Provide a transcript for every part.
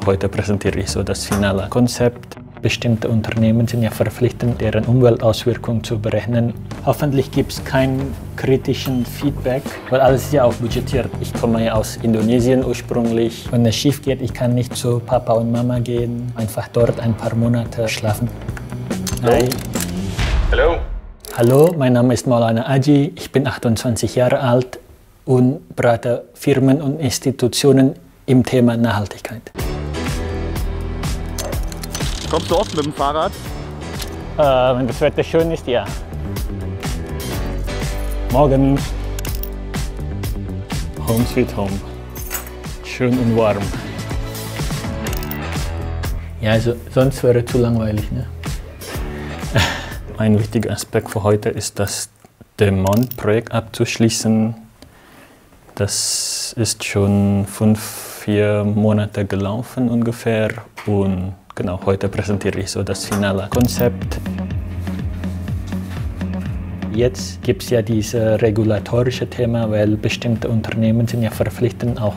Heute präsentiere ich so das finale Konzept. Bestimmte Unternehmen sind ja verpflichtet, deren Umweltauswirkungen zu berechnen. Hoffentlich gibt es keinen kritischen Feedback, weil alles ist ja auch budgetiert. Ich komme ja aus Indonesien ursprünglich. Wenn es schief geht, ich kann nicht zu Papa und Mama gehen, einfach dort ein paar Monate schlafen. Hi. Hallo. Hallo, mein Name ist Maulana Aji, ich bin 28 Jahre alt und berate Firmen und Institutionen im Thema Nachhaltigkeit. Kommst du oft mit dem Fahrrad? Wenn das Wetter schön ist, ja. Morgen. Home sweet home. Schön und warm. Ja, also sonst wäre es zu langweilig, ne? Ein wichtiger Aspekt für heute ist, das Demont-Projekt abzuschließen. Das ist schon 4 Monate gelaufen ungefähr und genau, heute präsentiere ich so das finale Konzept. Jetzt gibt es ja dieses regulatorische Thema, weil bestimmte Unternehmen sind ja verpflichtet, auch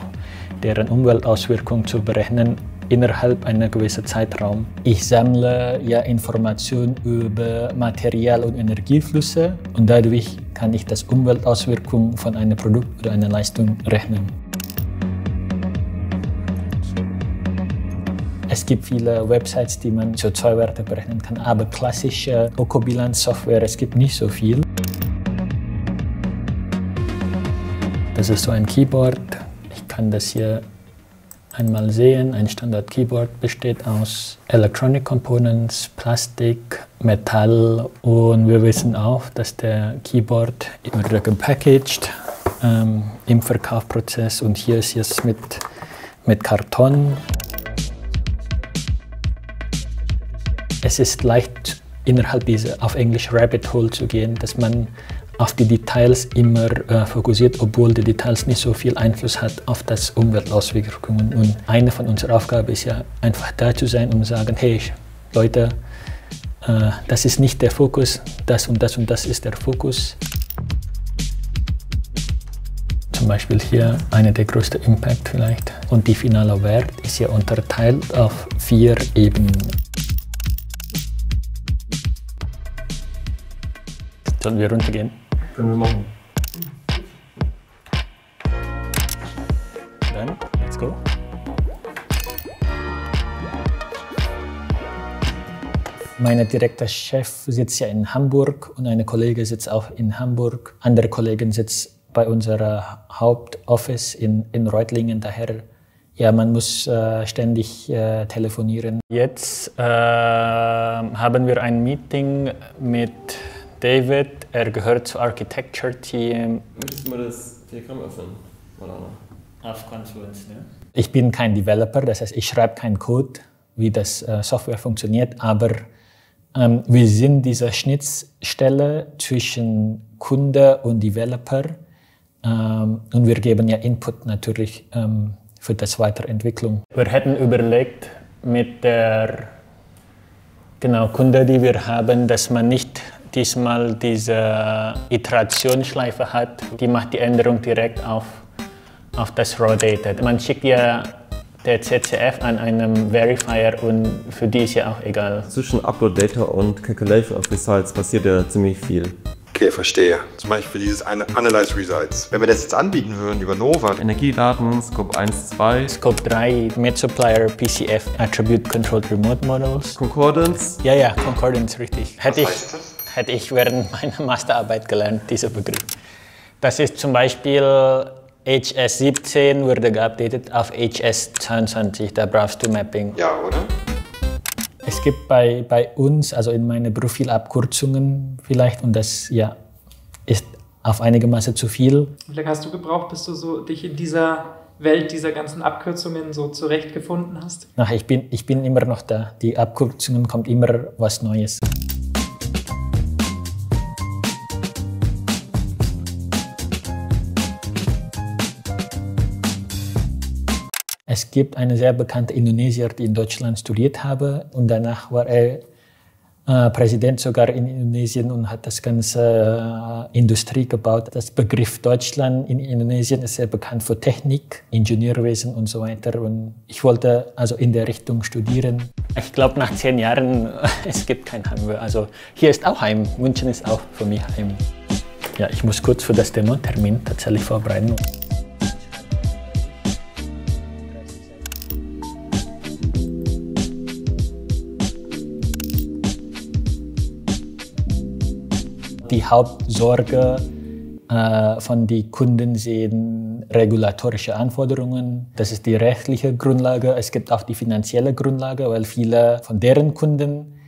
deren Umweltauswirkungen zu berechnen innerhalb einer gewissen Zeitraum. Ich sammle ja Informationen über Material- und Energieflüsse und dadurch kann ich das Umweltauswirkungen von einem Produkt oder einer Leistung rechnen. Es gibt viele Websites, die man CO2-Werte berechnen kann, aber klassische Ökobilanz-Software, es gibt nicht so viel. Das ist so ein Keyboard. Ich kann das hier einmal sehen. Ein Standard-Keyboard besteht aus Electronic Components, Plastik, Metall und wir wissen auch, dass der Keyboard immer gepackaged im Verkaufsprozess und hier ist es mit Karton. Es ist leicht, innerhalb dieser, auf Englisch, Rabbit Hole zu gehen, dass man auf die Details immer fokussiert, obwohl die Details nicht so viel Einfluss hat auf das Umweltauswirkungen. Und eine von unseren Aufgaben ist ja einfach da zu sein und sagen, hey Leute, das ist nicht der Fokus, das und das und das ist der Fokus. Zum Beispiel hier einer der größten Impact vielleicht. Und die finale Wert ist ja unterteilt auf 4 Ebenen. Sollen wir runtergehen? Können wir machen. Dann, let's go. Mein direkter Chef sitzt ja in Hamburg und eine Kollegin sitzt auch in Hamburg. Andere Kollegin sitzt bei unserem Hauptoffice in Reutlingen. Daher, ja, man muss ständig telefonieren. Jetzt haben wir ein Meeting mit David, er gehört zum Architecture Team. Möchtest du mal das Diagramm öffnen? Auf Confluence, ne? Ich bin kein Developer, das heißt, ich schreibe keinen Code, wie das Software funktioniert, aber wir sind diese Schnittstelle zwischen Kunde und Developer und wir geben ja Input natürlich für das Weiterentwicklung. Wir hätten überlegt mit der Kunde, die wir haben, dass man nicht diesmal diese Iterationsschleife hat, die macht die Änderung direkt auf das Raw Data. Man schickt ja der CCF an einem Verifier und für die ist ja auch egal. Zwischen Upload Data und Calculation of Results passiert ja ziemlich viel. Okay, verstehe. Zum Beispiel dieses Analyze Results. Wenn wir das jetzt anbieten würden über Nova. Energiedaten, Scope 1, 2. Scope 3, Mid-Supplier, PCF, Attribute Controlled Remote Models. Concordance. Ja, Concordance, richtig. Was heißt das? Hätte ich während meiner Masterarbeit gelernt, dieser Begriff. Das ist zum Beispiel HS17 wurde geupdatet auf HS22, da brauchst du Mapping. Ja, oder? Es gibt bei uns, also in meinen Profilabkürzungen vielleicht, und das ja, ist auf einige Maße zu viel. Wie lange hast du gebraucht, bis du so dich in dieser Welt dieser ganzen Abkürzungen so zurechtgefunden hast? Ach, ich bin immer noch da. Die Abkürzungen kommt immer was Neues. Es gibt eine sehr bekannte Indonesier, die in Deutschland studiert habe und danach war er Präsident sogar in Indonesien und hat das ganze Industrie gebaut. Das Begriff Deutschland in Indonesien ist sehr bekannt für Technik, Ingenieurwesen und so weiter. Und ich wollte also in der Richtung studieren. Ich glaube, nach 10 Jahren, es gibt kein Heim mehr. Also hier ist auch Heim, München ist auch für mich Heim. Ja, ich muss kurz für das Demo-Termin tatsächlich vorbereiten. Die Hauptsorge von den Kunden sind regulatorische Anforderungen. Das ist die rechtliche Grundlage. Es gibt auch die finanzielle Grundlage, weil viele von deren Kunden,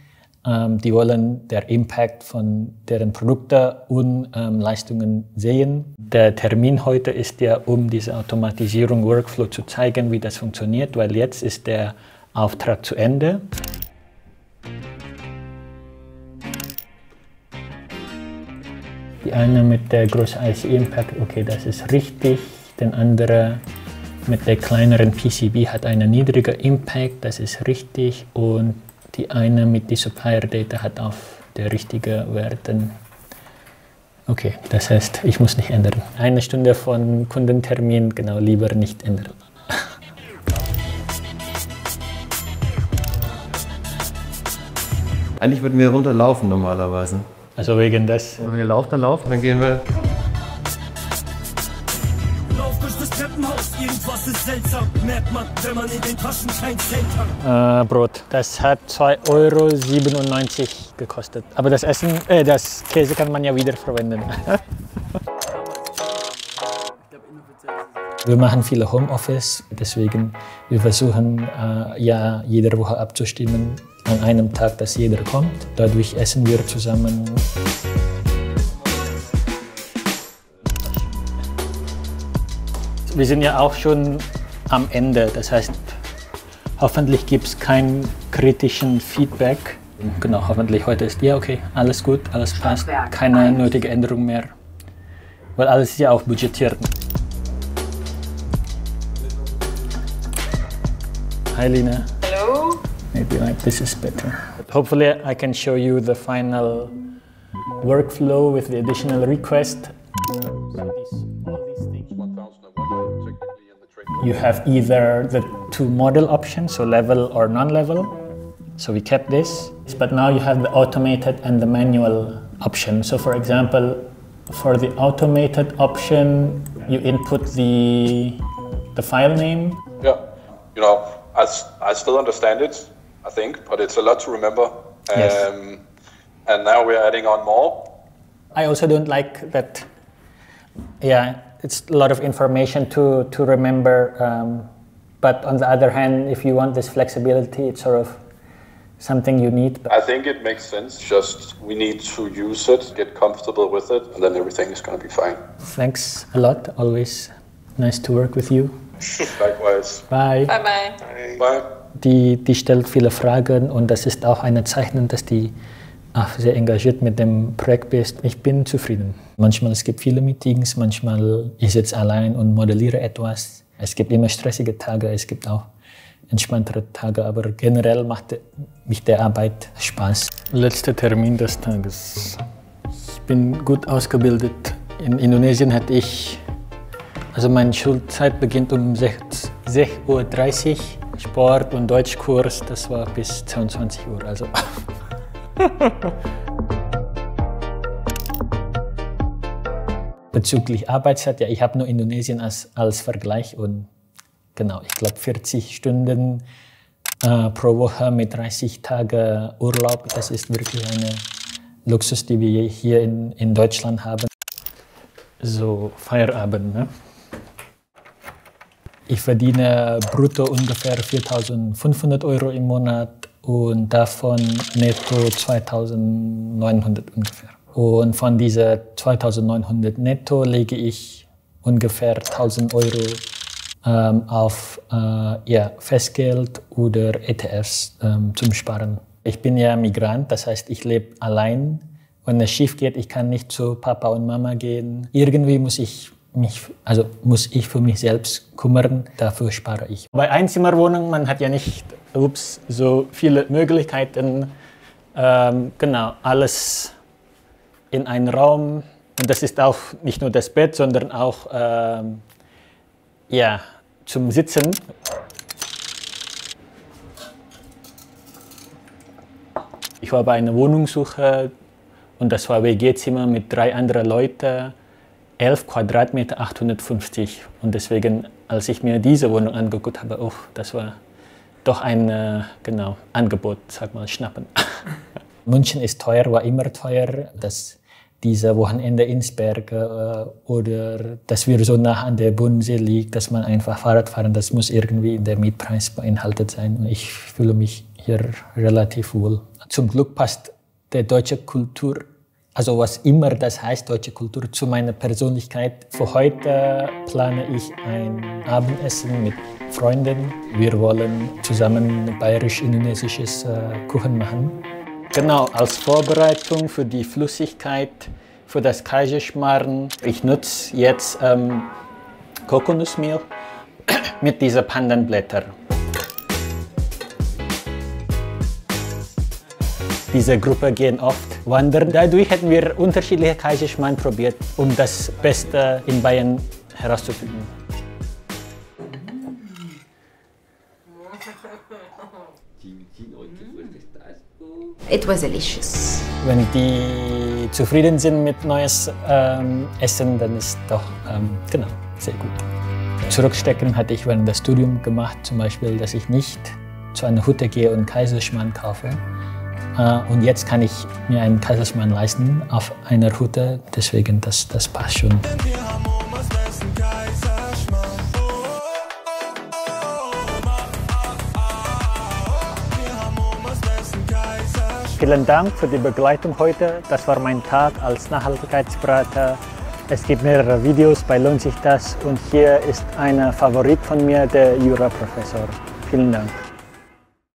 die wollen den Impact von deren Produkten und Leistungen sehen. Der Termin heute ist ja, um diese Automatisierung, Workflow zu zeigen, wie das funktioniert, weil jetzt ist der Auftrag zu Ende. Die eine mit der großen IC-Impact, okay, das ist richtig. Der andere mit der kleineren PCB hat einen niedrigen Impact, das ist richtig. Und die eine mit der Supplier Data hat auf der richtigen Werten. Okay, das heißt, ich muss nicht ändern. 1 Stunde von Kundentermin, genau, lieber nicht ändern. Eigentlich würden wir runterlaufen normalerweise. Also wegen das. Wenn ihr lauft, dann laufen, dann gehen wir. Lauf durch das Treppenhaus, irgendwas ist seltsam. Merkt man, wenn man in den Taschen kein Cent hat. Brot. Das hat 2,97 € gekostet. Aber das Essen, das Käse kann man ja wieder verwenden. Wir machen viele Homeoffice, deswegen wir versuchen ja jede Woche abzustimmen an einem Tag, dass jeder kommt. Dadurch essen wir zusammen. Wir sind ja auch schon am Ende, das heißt, hoffentlich gibt es keinen kritischen Feedback. Genau, hoffentlich heute ist ja okay, alles gut, alles passt, keine nötige Änderung mehr, weil alles ist ja auch budgetiert. Hi Lina. Hello. Maybe like this is better. Hopefully I can show you the final workflow with the additional request. You have either the 2 model options, so level or non-level. So we kept this, but now you have the automated and the manual option. So for example, for the automated option, you input the file name. Yeah, you know, I still understand it, I think, but it's a lot to remember. Yes. And now we're adding on more. I also don't like that, yeah, it's a lot of information to remember. But on the other hand, if you want this flexibility, it's sort of something you need. I think it makes sense, just we need to use it, get comfortable with it, and then everything is going to be fine. Thanks a lot, always nice to work with you. Likewise. Bye. Bye bye. Bye. Die stellt viele Fragen und das ist auch ein Zeichen, dass die auch sehr engagiert mit dem Projekt ist. Ich bin zufrieden. Manchmal es gibt viele Meetings, manchmal ich sitze allein und modelliere etwas. Es gibt immer stressige Tage, es gibt auch entspanntere Tage, aber generell macht mich der Arbeit Spaß. Letzter Termin des Tages. Ich bin gut ausgebildet. In Indonesien hatte ich, also meine Schulzeit beginnt um 6:30 Uhr. Sport- und Deutschkurs, das war bis 22 Uhr. Also. Bezüglich Arbeitszeit, ja, ich habe nur Indonesien als Vergleich und genau, ich glaube 40 Stunden pro Woche mit 30 Tagen Urlaub, das ist wirklich ein Luxus, den wir hier in Deutschland haben. So, Feierabend, ne? Ich verdiene brutto ungefähr 4.500 € im Monat und davon netto 2.900 ungefähr. Und von dieser 2.900 netto lege ich ungefähr 1.000 € auf ja, Festgeld oder ETFs zum Sparen. Ich bin ja Migrant, das heißt, ich lebe allein. Wenn es schief geht, ich kann nicht zu Papa und Mama gehen. Irgendwie muss ich für mich selbst kümmern, dafür spare ich. Bei Einzimmerwohnungen, man hat ja nicht so viele Möglichkeiten. Genau, alles in einem Raum. Und das ist auch nicht nur das Bett, sondern auch ja, zum Sitzen. Ich war bei einer Wohnungssuche und das war WG-Zimmer mit 3 anderen Leuten, 11 Quadratmeter, 850. Und deswegen, als ich mir diese Wohnung angeguckt habe, oh, das war doch ein genau, Angebot, sag mal, schnappen. München ist teuer, war immer teuer. Diese Wochenende ins Berge oder dass wir so nah an der Bodensee liegen, dass man einfach Fahrrad fahren, das muss irgendwie in der Mietpreis beinhaltet sein. Und ich fühle mich hier relativ wohl. Zum Glück passt der deutsche Kultur, also was immer das heißt, deutsche Kultur, zu meiner Persönlichkeit. Für heute plane ich ein Abendessen mit Freunden. Wir wollen zusammen bayerisch-indonesisches Kuchen machen. Genau, als Vorbereitung für die Flüssigkeit, für das Kaiserschmarrn. Ich nutze jetzt Kokosnussmilch mit diesen Pandanblättern. Diese Gruppe gehen oft wandern. Dadurch hätten wir unterschiedliche Kaiserschmarrn probiert, um das Beste in Bayern herauszufinden. It was delicious. Wenn die zufrieden sind mit neues Essen, dann ist doch genau, sehr gut. Zurückstecken hatte ich während des Studiums gemacht, zum Beispiel, dass ich nicht zu einer Hütte gehe und Kaiserschmarrn kaufe. Und jetzt kann ich mir einen Kaiserschmarrn leisten auf einer Hütte, deswegen das passt schon. Vielen Dank für die Begleitung heute. Das war mein Tag als Nachhaltigkeitsberater. Es gibt mehrere Videos bei Lohnt sich das und hier ist ein Favorit von mir, der Juraprofessor. Vielen Dank.